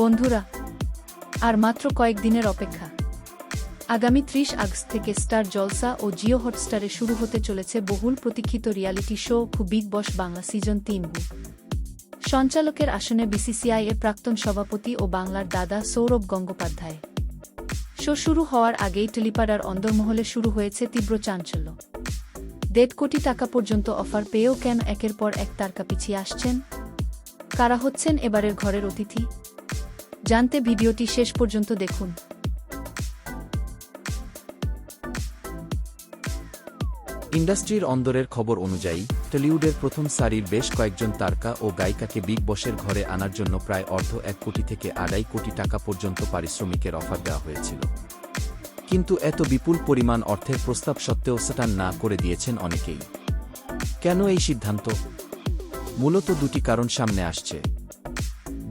বন্ধুরা, আর মাত্র কয়েকদিনের অপেক্ষা। আগামী ৩০ আগস্ট থেকে স্টার জলসা ও জিও হটস্টারে শুরু হতে চলেছে বহুল প্রতীক্ষিত রিয়ালিটি শো বিগ বস বাংলা সিজন ৩। সঞ্চালকের আসনে বিসিসিআই এর প্রাক্তন সভাপতি ও বাংলার দাদা সৌরভ গঙ্গোপাধ্যায়। শো শুরু হওয়ার আগেই টেলিপাড়ার অন্দরমহলে শুরু হয়েছে তীব্র চাঞ্চল্য। ১.৫ কোটি টাকা পর্যন্ত অফার পেয়েও কেন একের পর এক তারকা পিছিয়ে আসছেন? কারা হচ্ছেন এবারের ঘরের অতিথি? জানতে ভিডিওটি শেষ পর্যন্ত দেখুন। ইন্ডাস্ট্রির অন্দরের খবর অনুযায়ী টলিউডের প্রথম সারির বেশ কয়েকজন তারকা ও গায়িকাকে বিগ বসের ঘরে আনার জন্য প্রায় ১.৫ কোটি থেকে ২.৫ কোটি টাকা পর্যন্ত পারিশ্রমিকের অফার দেওয়া হয়েছিল। কিন্তু এত বিপুল পরিমাণ অর্থের প্রস্তাব সত্ত্বেও সেটান না করে দিয়েছেন অনেকেই। কেন এই সিদ্ধান্ত? মূলত দুটি কারণ সামনে আসছে।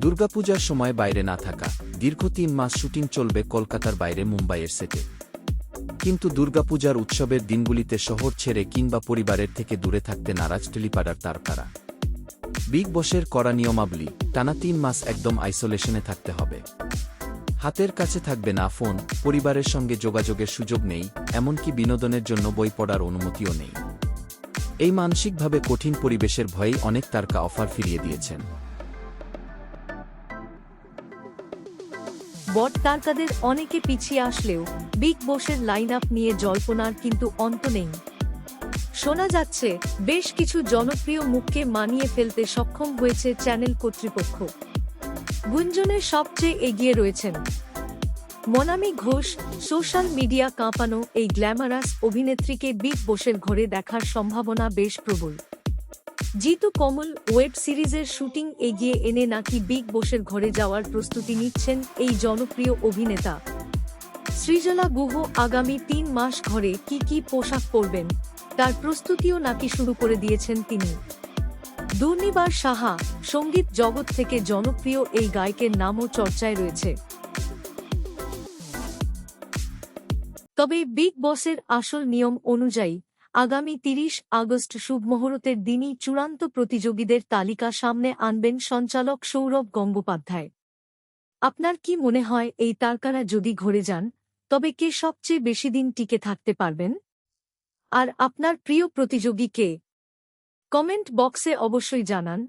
দুর্গাপূজার সময় বাইরে না থাকা। দীর্ঘ ৩ মাস শুটিং চলবে কলকাতার বাইরে মুম্বাইয়ের সেটে। কিন্তু দুর্গাপূজার উৎসবের দিনগুলিতে শহর ছেড়ে কিংবা পরিবারের থেকে দূরে থাকতে নারাজ টেলিপাড়ার তারকারা। বিগ বসের কড়া নিয়মাবলী, টানা ৩ মাস একদম আইসোলেশনে থাকতে হবে। হাতের কাছে থাকবে না ফোন, পরিবারের সঙ্গে যোগাযোগের সুযোগ নেই, এমনকি বিনোদনের জন্য বই পড়ার অনুমতিও নেই। এই মানসিকভাবে কঠিন পরিবেশের ভয়েই অনেক তারকা অফার ফিরিয়ে দিয়েছেন। বট তারকাদের অনেকে পিছিয়ে আসলেও বিগ বসের লাইন আপ নিয়ে জল্পনার কিন্তু অন্ত নেই। শোনা যাচ্ছে বেশ কিছু জনপ্রিয় মুখকে মানিয়ে ফেলতে সক্ষম হয়েছে চ্যানেল কর্তৃপক্ষ। গুঞ্জনের সবচেয়ে এগিয়ে রয়েছেন মনামি ঘোষ। সোশ্যাল মিডিয়া কাঁপানো এই গ্ল্যামারাস অভিনেত্রীকে বিগ বসের ঘরে দেখার সম্ভাবনা বেশ প্রবল। জিতু কমল ওয়েব সিরিজের শুটিং এগিয়ে এনে নাকি বিগ বসের ঘরে যাওয়ার প্রস্তুতি নিচ্ছেন এই জনপ্রিয় অভিনেতা। সৃজলা গুহ আগামী ৩ মাস ঘরে কি পোশাক পরবেন তার প্রস্তুতিও নাকি শুরু করে দিয়েছেন তিনি। দুর্নিবার সাহা, সঙ্গীত জগৎ থেকে জনপ্রিয় এই গায়কের নামও চর্চায় রয়েছে। তবে বিগ বসের আসল নিয়ম অনুযায়ী আগামী ৩০ আগস্ট শুভ মুহূর্তের দিনই চূড়ান্ত প্রতিযোগীদের তালিকা সামনে আনবেন সঞ্চালক সৌরভ গঙ্গোপাধ্যায়। আপনার কি মনে হয় এই তারকারা যদি ঘরে যান তবে কে সবচেয়ে বেশি দিন টিকে থাকতে পারবেন? আর আপনার প্রিয় প্রতিযোগী কে? কমেন্ট বক্সে অবশ্যই জানান।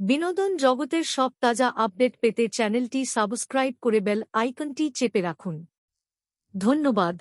বিনোদন জগতের সব তাজা আপডেট পেতে চ্যানেলটি সাবস্ক্রাইব করে বেল আইকনটি চেপে রাখুন। ধন্যবাদ।